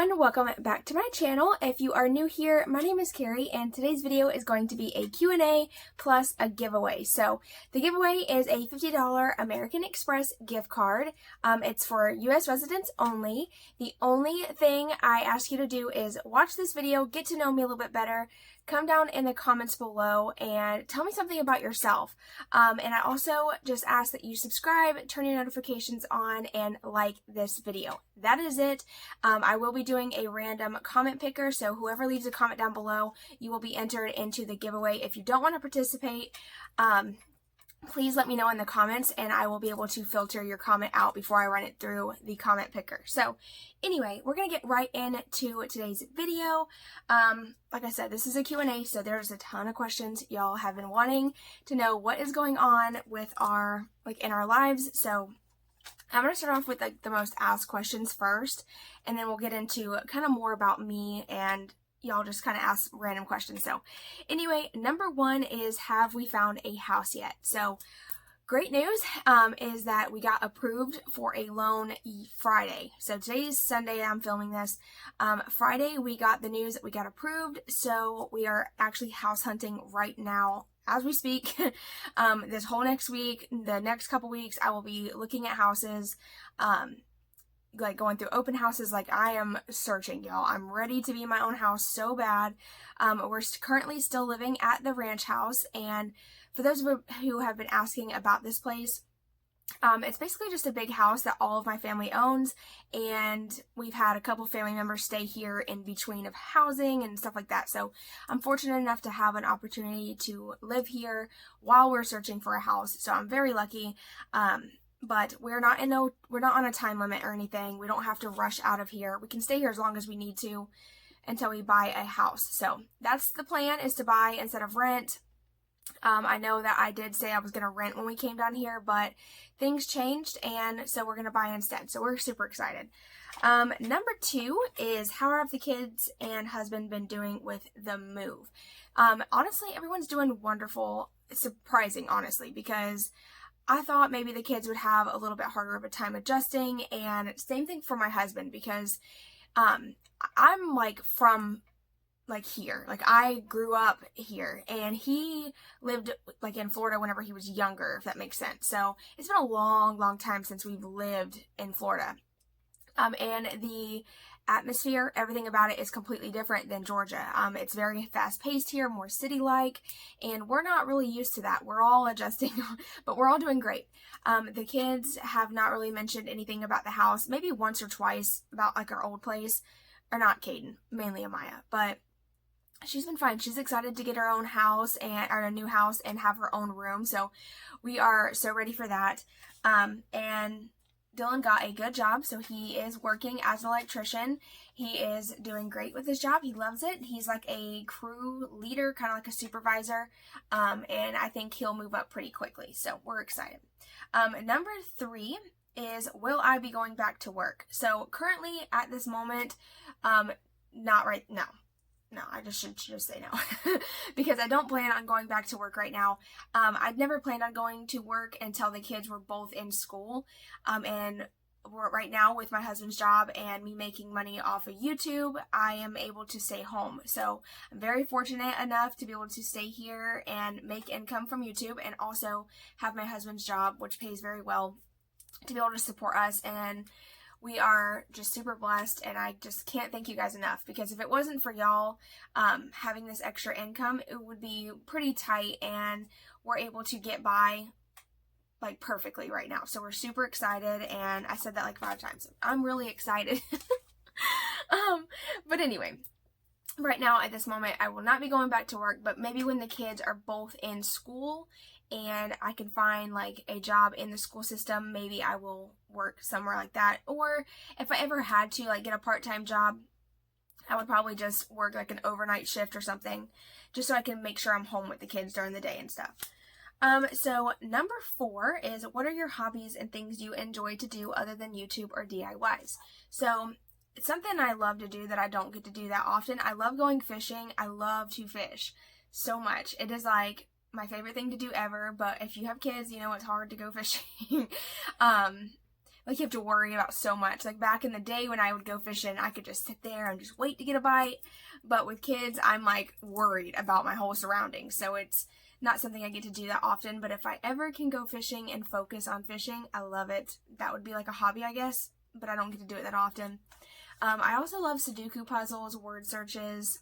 everyone, welcome back to my channel. If you are new here, my name is Carrie and today's video is going to be a Q&A plus a giveaway. So the giveaway is a $50 American Express gift card. It's for US residents only. The only thing I ask you to do is watch this video, get to know me a little bit better, come down in the comments below and tell me something about yourself. And I also just ask that you subscribe, turn your notifications on, and like this video. That is it. I will be doing a random comment picker, so whoever leaves a comment down below, you will be entered into the giveaway. If you don't want to participate, please let me know in the comments and I will be able to filter your comment out before I run it through the comment picker. So anyway, we're going to get right into today's video. Like I said, this is a Q&A, so there's a ton of questions. Y'all have been wanting to know what is going on with our, in our lives. So I'm going to start off with the most asked questions first, and then we'll get into kind of more about me and y'all just kind of ask random questions. So anyway, number one is, have we found a house yet? So great news is that we got approved for a loan Friday. So today's Sunday, I'm filming this. Friday, we got the news that we got approved. So we are actually house hunting right now as we speak. This whole next week, the next couple weeks, I will be looking at houses, going through open houses. I am searching, y'all. I'm ready to be in my own house so bad. We're currently still living at the ranch house, and for those of you who have been asking about this place, it's basically just a big house that all of my family owns, and we've had a couple family members stay here in between of housing and stuff like that. So I'm fortunate enough to have an opportunity to live here while we're searching for a house. So I'm very lucky. But we're not on a time limit or anything. We don't have to rush out of here. We can stay here as long as we need to until we buy a house. So that's the plan, is to buy instead of rent. I know that I did say I was going to rent when we came down here, but things changed, and so we're going to buy instead. So we're super excited. Number two is, how have the kids and husband been doing with the move? Honestly, everyone's doing wonderful. Surprising, honestly, because I thought maybe the kids would have a little bit harder of a time adjusting, and same thing for my husband, because I'm from here. I grew up here, and he lived in Florida whenever he was younger, if that makes sense. So it's been a long time since we've lived in Florida. And the atmosphere, everything about it is completely different than Georgia. It's very fast-paced here, more city-like, and we're not really used to that. We're all adjusting, but we're all doing great. The kids have not really mentioned anything about the house, maybe once or twice about our old place, or not Caden, mainly Amaya, but she's been fine. She's excited to get her own house, or a new house, and have her own room, so we are so ready for that. And Dylan got a good job, so he is working as an electrician. He is doing great with his job. He loves it. He's like a crew leader, kind of like a supervisor, and I think he'll move up pretty quickly, so we're excited. Number three is, will I be going back to work? So currently, at this moment, not right now. No, I should just say no, because I don't plan on going back to work right now. I'd never planned on going to work until the kids were both in school, and right now, with my husband's job and me making money off of YouTube, I am able to stay home. So I'm very fortunate enough to be able to stay here and make income from YouTube, and also have my husband's job, which pays very well, to be able to support us. And we are just super blessed, and I just can't thank you guys enough, because if it wasn't for y'all having this extra income, it would be pretty tight, and we're able to get by perfectly right now. So we're super excited, and I said that 5 times. I'm really excited. But anyway, right now at this moment, I will not be going back to work, but maybe when the kids are both in school and I can find a job in the school system, maybe I will work somewhere like that. Or if I ever had to get a part-time job, I would probably just work an overnight shift or something, just so I can make sure I'm home with the kids during the day and stuff. So number 4 is, what are your hobbies and things you enjoy to do other than YouTube or DIYs? So it's something I love to do that I don't get to do that often. I love going fishing. I love to fish so much. It is my favorite thing to do ever, but if you have kids, you know it's hard to go fishing. like you have to worry about so much. Like back in the day when I would go fishing, I could just sit there and just wait to get a bite. But with kids, I'm like worried about my whole surroundings. So it's not something I get to do that often. But if I ever can go fishing and focus on fishing, I love it. That would be like a hobby, I guess, but I don't get to do it that often. I also love Sudoku puzzles, word searches.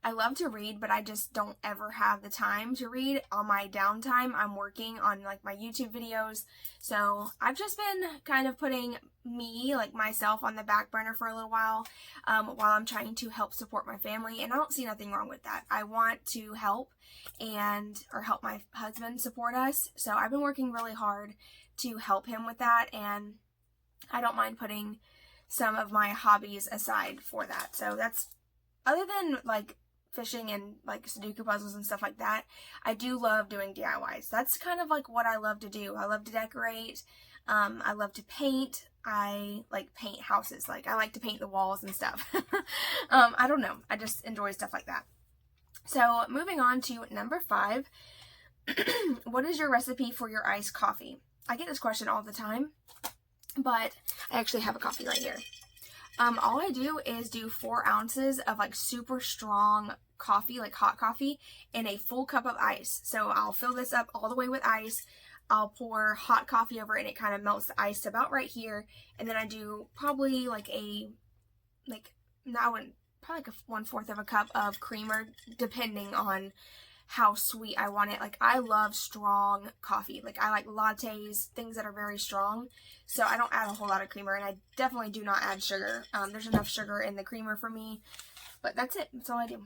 I love to read, but I just don't ever have the time to read. On my downtime, I'm working on like my YouTube videos. So I've just been kind of putting me, like myself, on the back burner for a little while I'm trying to help support my family. And I don't see nothing wrong with that. I want to help or help my husband support us. So I've been working really hard to help him with that. And I don't mind putting some of my hobbies aside for that. So that's, other than like fishing and like Sudoku puzzles and stuff like that, I do love doing DIYs. That's kind of like what I love to do. I love to decorate. I love to paint. I like paint houses. Like I like to paint the walls and stuff. I don't know. I just enjoy stuff like that. So moving on to number 5. What is your recipe for your iced coffee? I get this question all the time, but I actually have a coffee right here. All I do is do 4 ounces of like super strong coffee, like hot coffee, in a full cup of ice. So I'll fill this up all the way with ice. I'll pour hot coffee over it and it kind of melts the ice about right here. And then I do probably like probably like a 1/4 of a cup of creamer, depending on how sweet I want it. Like I love strong coffee. Like I like lattes, things that are very strong. So I don't add a whole lot of creamer, and I definitely do not add sugar. There's enough sugar in the creamer for me, but that's it. That's all I do.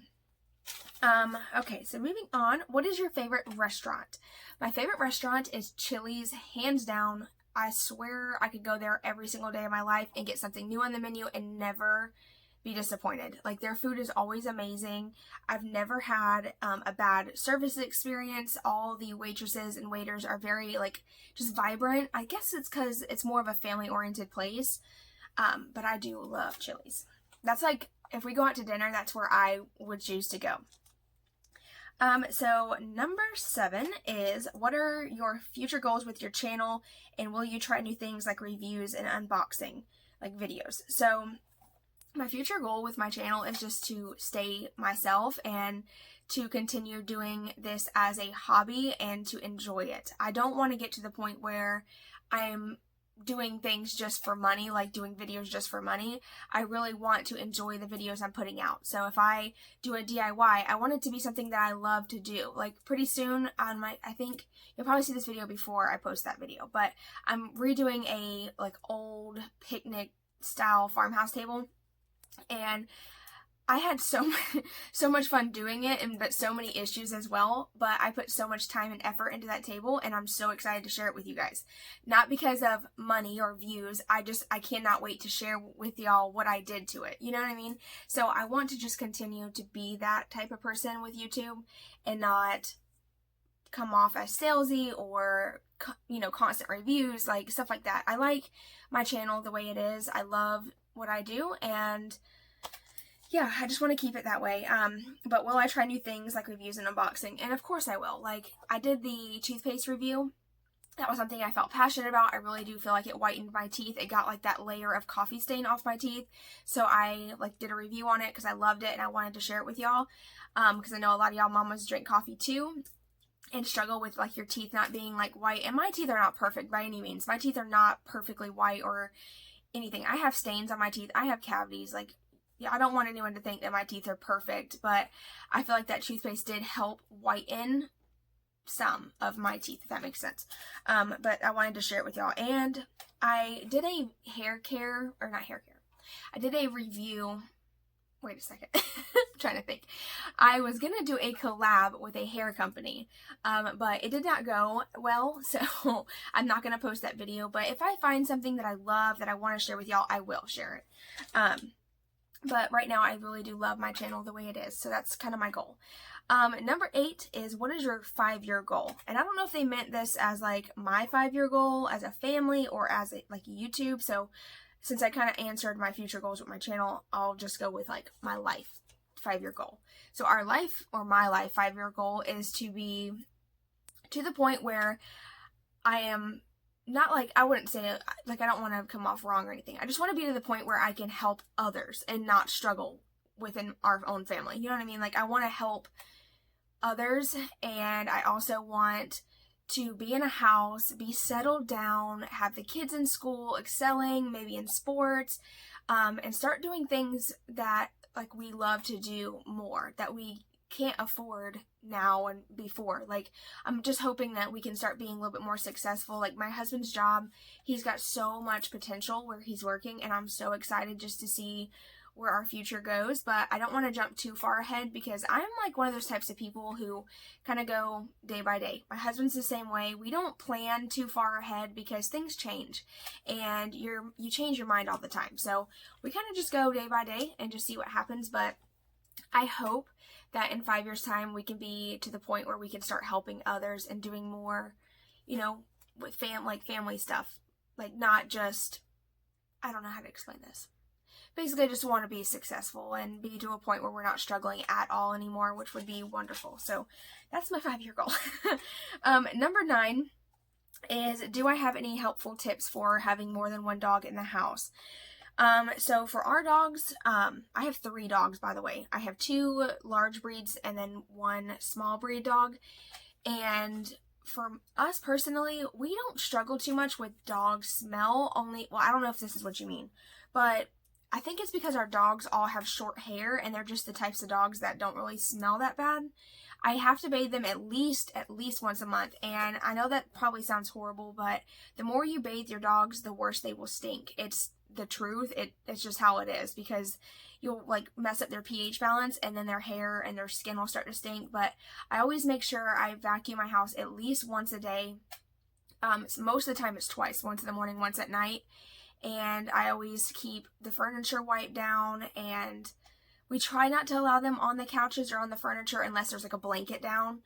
Okay, so moving on. What is your favorite restaurant? My favorite restaurant is Chili's, hands down. I swear I could go there every single day of my life and get something new on the menu and never be disappointed. Like their food is always amazing. I've never had a bad service experience. All the waitresses and waiters are very like just vibrant. I guess it's because it's more of a family oriented place. But I do love Chili's. That's like, if we go out to dinner, that's where I would choose to go. So number 7 is, what are your future goals with your channel, and will you try new things like reviews and unboxing like videos? So my future goal with my channel is just to stay myself and to continue doing this as a hobby and to enjoy it. I don't want to get to the point where I'm doing things just for money, like doing videos just for money. I really want to enjoy the videos I'm putting out. So if I do a DIY, I want it to be something that I love to do. Like pretty soon on I think you'll probably see this video before I post that video, but I'm redoing a like old picnic style farmhouse table. And I had so much fun doing it, but so many issues as well. But I put so much time and effort into that table, and I'm so excited to share it with you guys. Not because of money or views. I cannot wait to share with y'all what I did to it. You know what I mean? So I want to just continue to be that type of person with YouTube and not come off as salesy or, you know, constant reviews, like stuff like that. I like my channel the way it is. I love what I do, and yeah, I just want to keep it that way. But will I try new things like reviews and unboxing? And of course I will. Like I did the toothpaste review. That was something I felt passionate about. I really do feel like it whitened my teeth. It got like that layer of coffee stain off my teeth. So I like did a review on it because I loved it and I wanted to share it with y'all. Because I know a lot of y'all mamas drink coffee too and struggle with like your teeth not being like white. And my teeth are not perfect by any means. My teeth are not perfectly white or anything. I have stains on my teeth. I have cavities. Like, yeah, I don't want anyone to think that my teeth are perfect, but I feel like that toothpaste did help whiten some of my teeth, if that makes sense. But I wanted to share it with y'all. And I did a I did a review. Wait a second. I'm trying to think. I was going to do a collab with a hair company, but it did not go well, so I'm not going to post that video. But if I find something that I love that I want to share with y'all, I will share it. But right now, I really do love my channel the way it is, so that's kind of my goal. Number 8 is, what is your 5-year goal? And I don't know if they meant this as like my 5-year goal as a family or as like YouTube, so since I kind of answered my future goals with my channel, I'll just go with like my life 5-year goal. So our life, or my life 5-year goal, is to be to the point where I am not like, I wouldn't say, like, I don't want to come off wrong or anything. I just want to be to the point where I can help others and not struggle within our own family. You know what I mean? Like, I want to help others, and I also want to be in a house, be settled down, have the kids in school, excelling, maybe in sports, and start doing things that, like, we love to do more, that we can't afford now and before. Like, I'm just hoping that we can start being a little bit more successful. Like, my husband's job, he's got so much potential where he's working, and I'm so excited just to see where our future goes. But I don't want to jump too far ahead, because I'm like one of those types of people who kind of go day by day. My husband's the same way. We don't plan too far ahead because things change, and you change your mind all the time. So we kind of just go day by day and just see what happens. But I hope that in 5 years' time we can be to the point where we can start helping others and doing more, you know, with family stuff. Like, not just, I don't know how to explain this. Basically, I just want to be successful and be to a point where we're not struggling at all anymore, which would be wonderful. So that's my 5-year goal. Number 9 is, do I have any helpful tips for having more than one dog in the house? So for our dogs, I have 3 dogs, by the way. I have 2 large breeds and then 1 small breed dog. And for us personally, we don't struggle too much with dog smell. Only, well, I don't know if this is what you mean, but I think it's because our dogs all have short hair, and they're just the types of dogs that don't really smell that bad. I have to bathe them at least once a month, and I know that probably sounds horrible, but the more you bathe your dogs, the worse they will stink. It's the truth. It's just how it is, because you'll like mess up their pH balance, and then their hair and their skin will start to stink. But I always make sure I vacuum my house at least once a day. Most of the time it's twice, once in the morning, once at night. And I always keep the furniture wiped down, and we try not to allow them on the couches or on the furniture unless there's like a blanket down.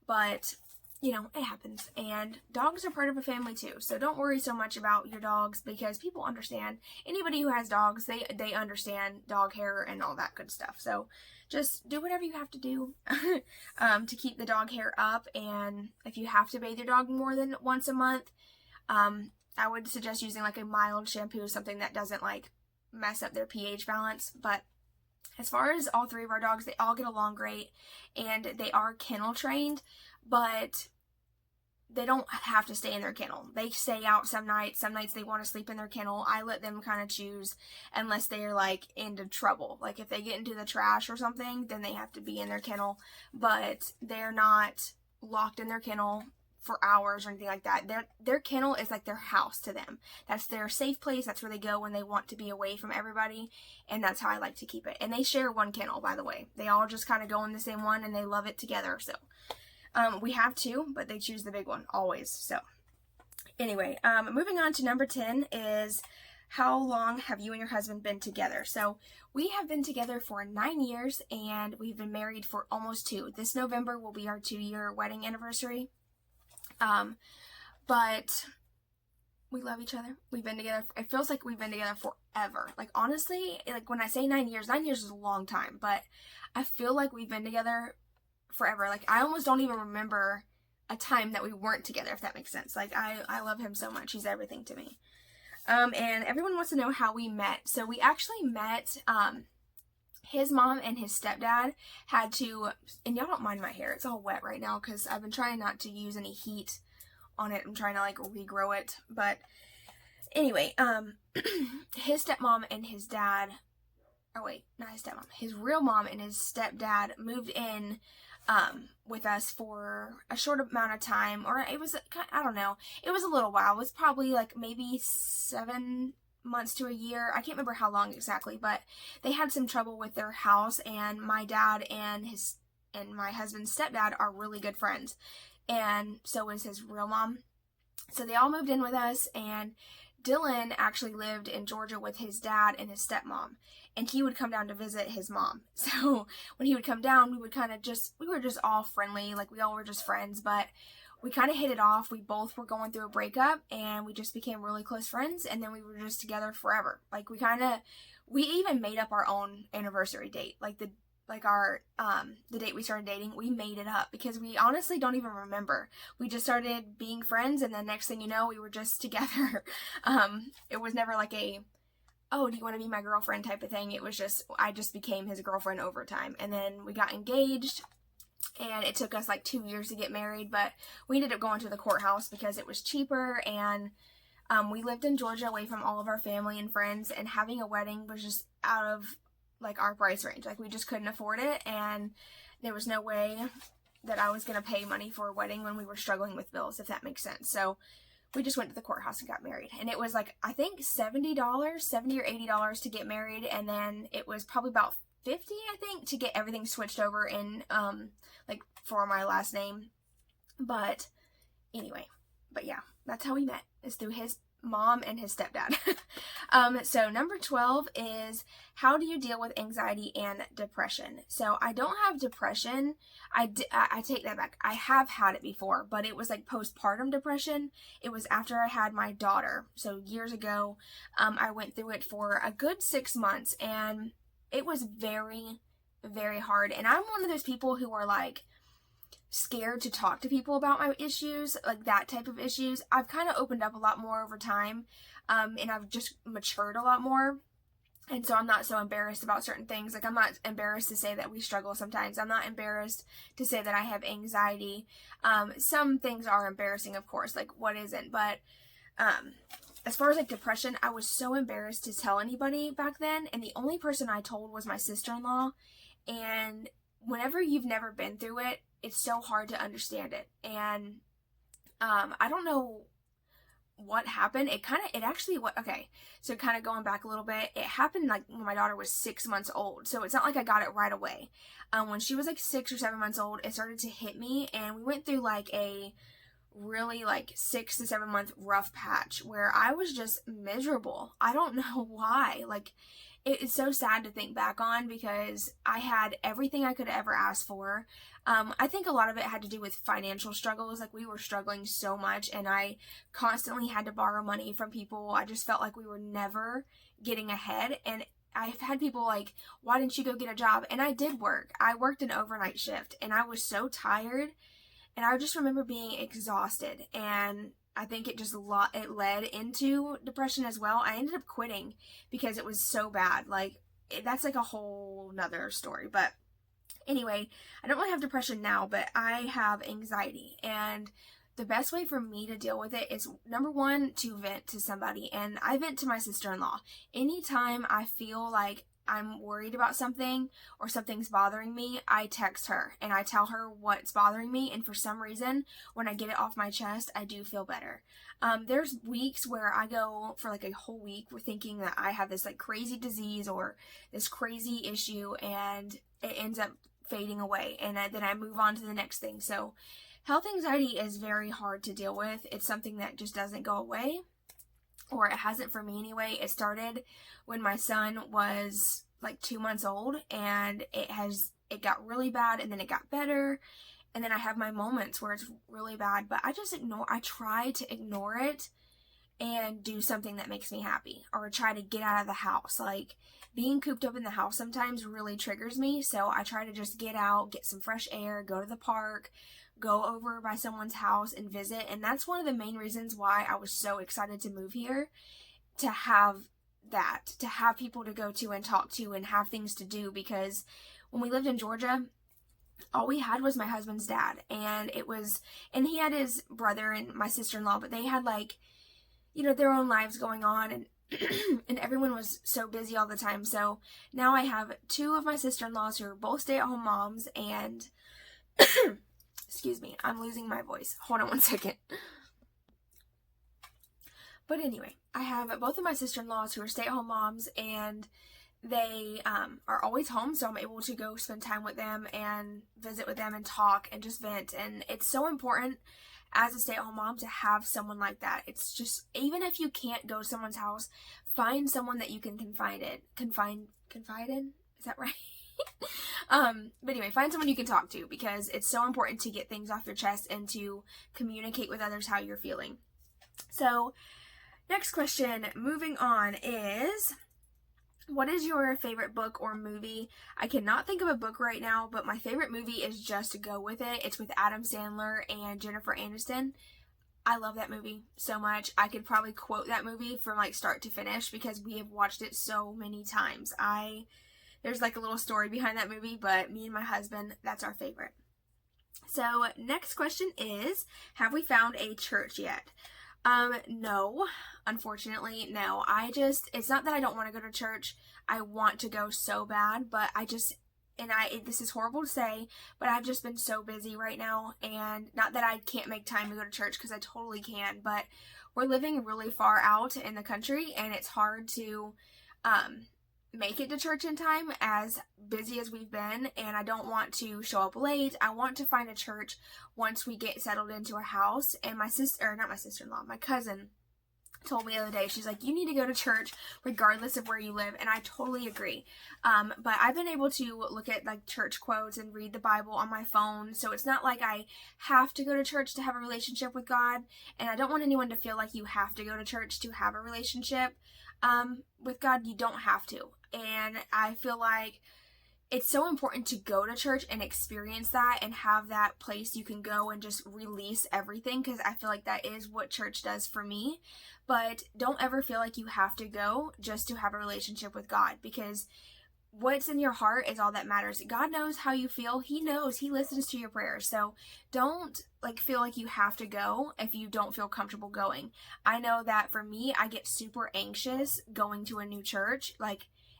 But, you know, it happens. And dogs are part of a family too. So don't worry so much about your dogs, because people understand. Anybody who has dogs, they understand dog hair and all that good stuff. So just do whatever you have to do to keep the dog hair up. And if you have to bathe your dog more than once a month, I would suggest using like a mild shampoo, something that doesn't like mess up their pH balance. But as far as all 3 of our dogs, they all get along great, and they are kennel trained, but they don't have to stay in their kennel. They stay out some nights. Some nights they want to sleep in their kennel. I let them kind of choose, unless they are like into trouble. Like if they get into the trash or something, then they have to be in their kennel, but they're not locked in their kennel for hours or anything like that. Their kennel is like their house to them. That's their safe place. That's where they go when they want to be away from everybody, and that's how I like to keep it. And they share one kennel, by the way. They all just kind of go in the same one, and they love it together. So we have 2, but they choose the big one always. So anyway, moving on to number 10 is, how long have you and your husband been together? So we have been together for 9 years, and we've been married for almost 2. This November will be our 2-year wedding anniversary. But we love each other. We've been together, it feels like we've been together forever. Like, honestly, like when I say 9 years is a long time, but I feel like we've been together forever. Like, I almost don't even remember a time that we weren't together, if that makes sense. Like, I love him so much. He's everything to me. And everyone wants to know how we met. So we actually met, his mom and his stepdad had to, and y'all don't mind my hair, it's all wet right now because I've been trying not to use any heat on it. I'm trying to like regrow it. But anyway, his stepmom and his dad, oh wait, not his stepmom, his real mom and his stepdad moved in with us for a short amount of time, or it was, I don't know, it was a little while. It was probably like maybe 7 months to a year. I can't remember how long exactly, but they had some trouble with their house, and my dad and my husband's stepdad are really good friends, and so is his real mom. So they all moved in with us, and Dylan actually lived in Georgia with his dad and his stepmom, and he would come down to visit his mom. So when he would come down, we were just all friendly, like we all were just friends, but we kind of hit it off. We both were going through a breakup, and we just became really close friends, and then we were just together forever. Like we even made up our own anniversary date. Like like our the date we started dating, we made it up because we honestly don't even remember. We just started being friends, and then next thing you know, we were just together. It was never like a, oh, do you want to be my girlfriend type of thing. It was just, I just became his girlfriend over time. And then we got engaged, and it took us like 2 years to get married, but we ended up going to the courthouse because it was cheaper, and we lived in Georgia away from all of our family and friends, and having a wedding was just out of like our price range. Like, we just couldn't afford it, and there was no way that I was going to pay money for a wedding when we were struggling with bills, if that makes sense. So we just went to the courthouse and got married, and it was like, I think $70 or $80 to get married, and then it was probably about 50, I think, to get everything switched over in like for my last name. But anyway, but yeah, that's how we met, is through his mom and his stepdad. So number 12 is, how do you deal with anxiety and depression? So I don't have depression. I take that back. I have had it before, but it was like postpartum depression. It was after I had my daughter. So years ago, I went through it for a good 6 months, and it was very, very hard. And I'm one of those people who are like scared to talk to people about my issues, like that type of issues. I've kind of opened up a lot more over time, and I've just matured a lot more, and so I'm not so embarrassed about certain things. Like, I'm not embarrassed to say that we struggle sometimes. I'm not embarrassed to say that I have anxiety. Some things are embarrassing, of course, like what isn't, but as far as like depression, I was so embarrassed to tell anybody back then, and the only person I told was my sister-in-law. And whenever you've never been through it, it's so hard to understand it. And I don't know what happened. Okay, so kind of going back a little bit, it happened like when my daughter was 6 months old, so it's not like I got it right away. When she was like 6 or 7 months old, it started to hit me, and we went through like a really like 6 to 7 month rough patch where I was just miserable. I don't know why. Like, it's so sad to think back on, because I had everything I could ever ask for. I think a lot of it had to do with financial struggles. Like, we were struggling so much, and I constantly had to borrow money from people. I just felt like we were never getting ahead. And I've had people like, why didn't you go get a job? And I did work. I worked an overnight shift, and I was so tired. And I just remember being exhausted, and I think it led into depression as well. I ended up quitting because it was so bad. Like, that's like a whole nother story. But anyway, I don't really have depression now, but I have anxiety. And the best way for me to deal with it is, number one, to vent to somebody. And I vent to my sister-in-law. Anytime I feel like I'm worried about something or something's bothering me, I text her and I tell her what's bothering me, and for some reason, when I get it off my chest, I do feel better. There's weeks where I go for like a whole week thinking that I have this like crazy disease or this crazy issue, and it ends up fading away, and then I move on to the next thing. So health anxiety is very hard to deal with. It's something that just doesn't go away, or it hasn't for me anyway. It started when my son was like 2 months old, and it got really bad, and then it got better, and then I have my moments where it's really bad, but I try to ignore it and do something that makes me happy, or try to get out of the house. Like, being cooped up in the house sometimes really triggers me, so I try to just get out, get some fresh air, go to the park, go over by someone's house and visit. And that's one of the main reasons why I was so excited to move here, to have people to go to and talk to and have things to do. Because when we lived in Georgia, all we had was my husband's dad, and he had his brother and my sister-in-law, but they had like, their own lives going on, and and everyone was so busy all the time. So now I have 2 of my sister-in-laws who are both stay-at-home moms, and excuse me, I'm losing my voice. Hold on one second. But anyway, I have both of my sister-in-laws who are stay-at-home moms, and they are always home, so I'm able to go spend time with them and visit with them and talk and just vent. And it's so important as a stay-at-home mom to have someone like that. It's just, even if you can't go to someone's house, find someone that you can confide in? Is that right? But anyway, find someone you can talk to, because it's so important to get things off your chest and to communicate with others how you're feeling. So, next question, moving on, is, What is your favorite book or movie? I cannot think of a book right now, but my favorite movie is Just to Go With It. It's with Adam Sandler and Jennifer Aniston. I love that movie so much. I could probably quote that movie from like start to finish because we have watched it so many times. There's like a little story behind that movie, but me and my husband, that's our favorite. So next question is, have we found a church yet? No, unfortunately, no. It's not that I don't want to go to church. I want to go so bad, but this is horrible to say, but I've just been so busy right now, and not that I can't make time to go to church, because I totally can, but we're living really far out in the country, and it's hard to, make it to church in time as busy as we've been, and I don't want to show up late. I want to find a church once we get settled into a house, and my cousin told me the other day, she's like, you need to go to church regardless of where you live, and I totally agree. But I've been able to look at like church quotes and read the Bible on my phone, so it's not like I have to go to church to have a relationship with God, and I don't want anyone to feel like you have to go to church to have a relationship with God. You don't have to, and I feel like it's so important to go to church and experience that and have that place you can go and just release everything, because I feel like that is what church does for me. But don't ever feel like you have to go just to have a relationship with God, because what's in your heart is all that matters. God knows how you feel. He knows. He listens to your prayers. So don't feel like you have to go if you don't feel comfortable going. I know that for me, I get super anxious going to a new church,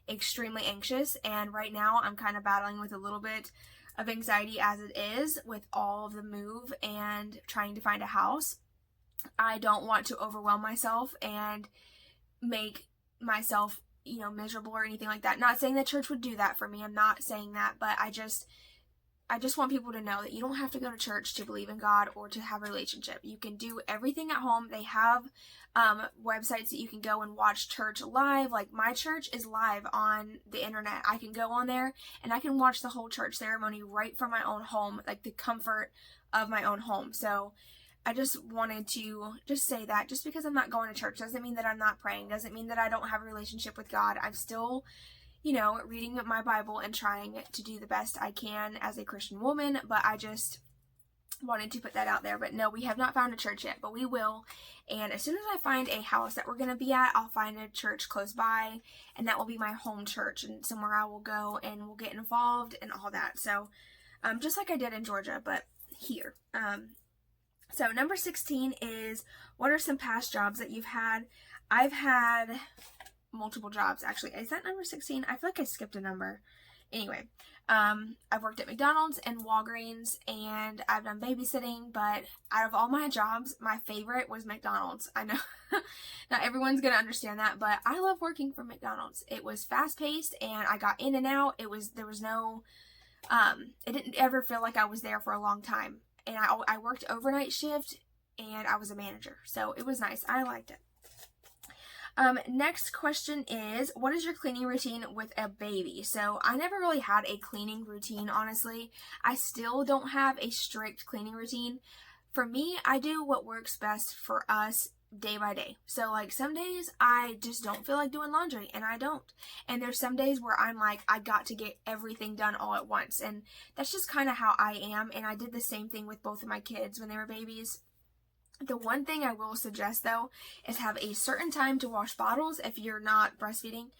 extremely anxious, and right now I'm kind of battling with a little bit of anxiety as it is with all of the move and trying to find a house. I don't want to overwhelm myself and make myself, miserable or anything like that. Not saying that church would do that for me. I'm not saying that, but I just want people to know that you don't have to go to church to believe in God or to have a relationship. You can do everything at home. They have websites that you can go and watch church live. Like my church is live on the internet. I can go on there and I can watch the whole church ceremony right from my own home, like the comfort of my own home. So I just wanted to just say that just because I'm not going to church doesn't mean that I'm not praying, doesn't mean that I don't have a relationship with God. I'm still reading my Bible and trying to do the best I can as a Christian woman, but I just wanted to put that out there. But no, we have not found a church yet, but we will. And as soon as I find a house that we're going to be at, I'll find a church close by, and that will be my home church and somewhere I will go and we'll get involved and all that. So, just like I did in Georgia, but here. So number 16 is, what are some past jobs that you've had? I've had multiple jobs, actually. Is that number 16? I feel like I skipped a number. Anyway, I've worked at McDonald's and Walgreens, and I've done babysitting, but out of all my jobs, my favorite was McDonald's. I know not everyone's gonna understand that, but I love working for McDonald's. It was fast-paced, and I got in and out. It didn't ever feel like I was there for a long time. And I worked overnight shift, and I was a manager. So it was nice. I liked it. Next question is, what is your cleaning routine with a baby? So I never really had a cleaning routine, honestly. I still don't have a strict cleaning routine. For me, I do what works best for us day by day. So some days I just don't feel like doing laundry, and I don't. And there's some days where I'm like, I got to get everything done all at once. And that's just kind of how I am. And I did the same thing with both of my kids when they were babies. The one thing I will suggest though is have a certain time to wash bottles if you're not breastfeeding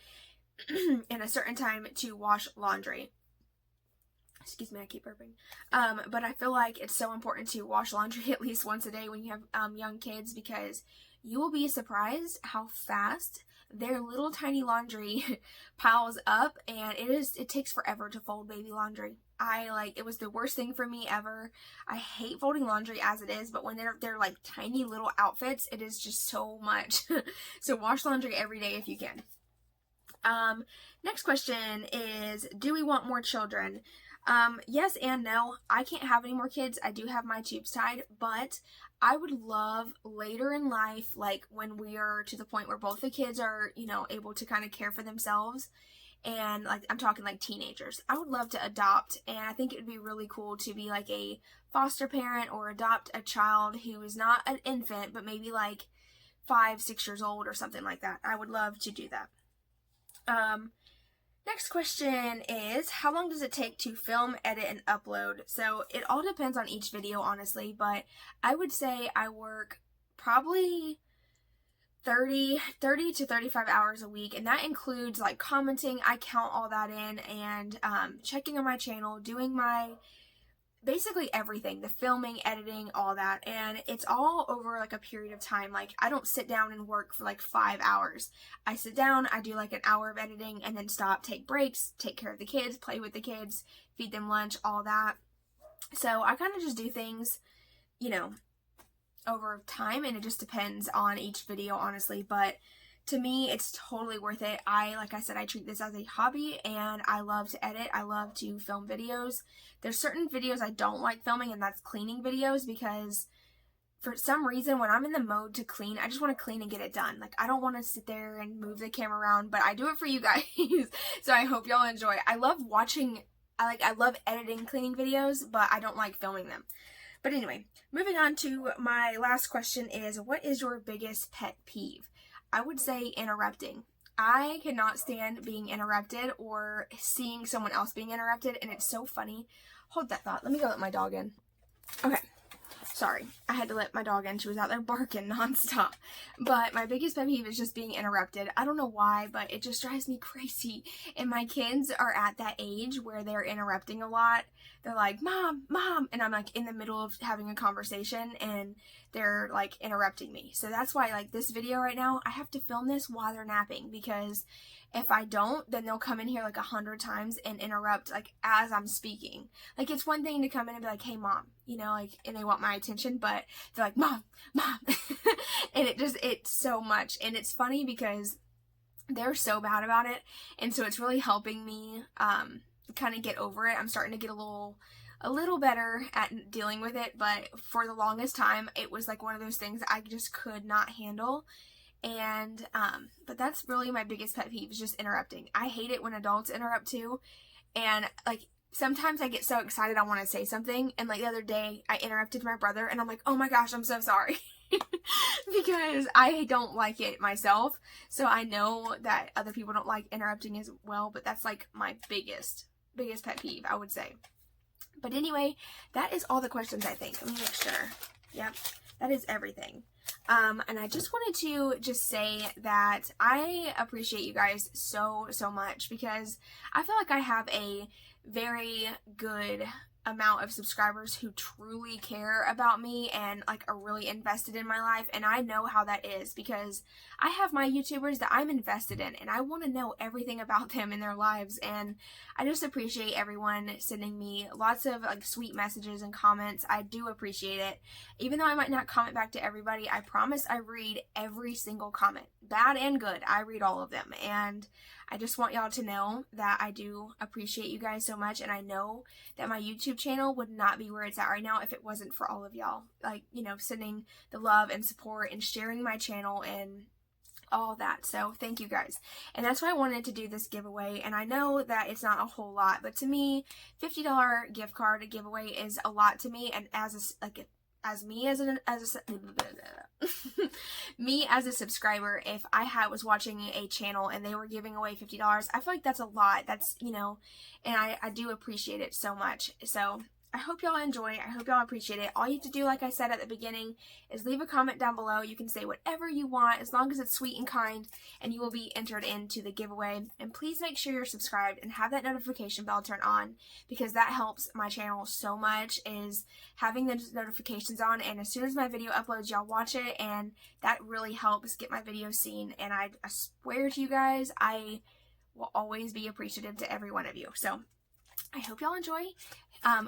and a certain time to wash laundry. Excuse me, I keep burping. But I feel like it's so important to wash laundry at least once a day when you have young kids, because you will be surprised how fast their little tiny laundry piles up, and it takes forever to fold baby laundry. It was the worst thing for me ever. I hate folding laundry as it is, but when they're like tiny little outfits, it is just so much. So wash laundry every day if you can. Next question is, do we want more children? Yes and no. I can't have any more kids. I do have my tubes tied, but I would love later in life, when we are to the point where both the kids are, able to kind of care for themselves, and I'm talking teenagers, I would love to adopt, and I think it would be really cool to be a foster parent or adopt a child who is not an infant, but maybe 5, 6 years old or something like that. I would love to do that. Next question is, how long does it take to film, edit, and upload? So it all depends on each video, honestly, but I would say I work probably 30 to 35 hours a week, and that includes like commenting. I count all that in, and checking on my channel, doing my basically everything, the filming, editing, all that, and it's all over like a period of time. Like, I don't sit down and work for like 5 hours. I sit down, I do like an hour of editing, and then stop, take breaks, take care of the kids, play with the kids, feed them lunch, all that. So I kind of just do things, you know, over time, and it just depends on each video, honestly. But to me, it's totally worth it. Like I said, I treat this as a hobby, and I love to edit. I love to film videos. There's certain videos I don't like filming, and that's cleaning videos, because for some reason, when I'm in the mode to clean, I just want to clean and get it done. Like, I don't want to sit there and move the camera around, but I do it for you guys. So I hope y'all enjoy. I love watching, I love editing cleaning videos, but I don't like filming them. But anyway, moving on to my last question is, what is your biggest pet peeve? I would say interrupting. I cannot stand being interrupted or seeing someone else being interrupted, and it's so funny. Hold that thought. Let me go let my dog in. Okay. Sorry, I had to let my dog in. She was out there barking nonstop. But my biggest pet peeve is just being interrupted. I don't know why, but it just drives me crazy. And my kids are at that age where they're interrupting a lot. They're like, Mom, Mom, and I'm like in the middle of having a conversation, and they're like interrupting me. So that's why, like, this video right now, I have to film this while they're napping, because if I don't, then they'll come in here like 100 times and interrupt, like, as I'm speaking. Like, it's one thing to come in and be like, hey, Mom, you know, like, and they want my attention, but they're like, Mom, Mom. And it's so much. And it's funny because they're so bad about it. And so it's really helping me kind of get over it. I'm starting to get a little better at dealing with it, but for the longest time, it was like one of those things I just could not handle. And but that's really my biggest pet peeve, is just interrupting. I hate it when adults interrupt too. And like, sometimes I get so excited I want to say something, and like the other day I interrupted my brother, and I'm like, oh my gosh, I'm so sorry. Because I don't like it myself. So I know that other people don't like interrupting as well, but that's like my biggest pet peeve, I would say. But anyway, that is all the questions, I think. Let me make sure. Yep, that is everything. And I just wanted to just say that I appreciate you guys so much, because I feel like I have a very good amount of subscribers who truly care about me and like are really invested in my life. And I know how that is, because I have my YouTubers that I'm invested in, and I want to know everything about them and their lives. And I just appreciate everyone sending me lots of like sweet messages and comments. I do appreciate it. Even though I might not comment back to everybody, I promise I read every single comment, bad and good. I read all of them, and I just want y'all to know that I do appreciate you guys so much. And I know that my YouTube channel would not be where it's at right now if it wasn't for all of y'all, like, you know, sending the love and support and sharing my channel and all that. So thank you guys. And that's why I wanted to do this giveaway. And I know that it's not a whole lot, but to me, $50 gift card giveaway is a lot to me. And me as a subscriber, if I was watching a channel and they were giving away $50, I feel like that's a lot. That's, you know, and I do appreciate it so much. So I hope y'all enjoy. I hope y'all appreciate it. All you have to do, like I said at the beginning, is leave a comment down below. You can say whatever you want, as long as it's sweet and kind, and you will be entered into the giveaway. And please make sure you're subscribed and have that notification bell turned on, because that helps my channel so much, is having those notifications on. And as soon as my video uploads, y'all watch it, and that really helps get my videos seen. And I swear to you guys, I will always be appreciative to every one of you. So I hope y'all enjoy.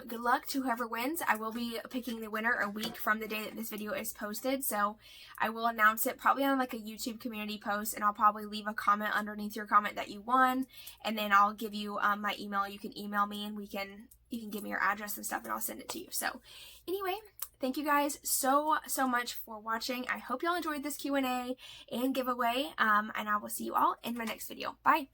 Good luck to whoever wins. I will be picking the winner a week from the day that this video is posted, so I will announce it probably on like a YouTube community post, and I'll probably leave a comment underneath your comment that you won, and then I'll give you my email. You can email me, and you can give me your address and stuff, and I'll send it to you. So anyway, thank you guys so much for watching. I hope y'all enjoyed this Q&A and giveaway, and I will see you all in my next video. Bye!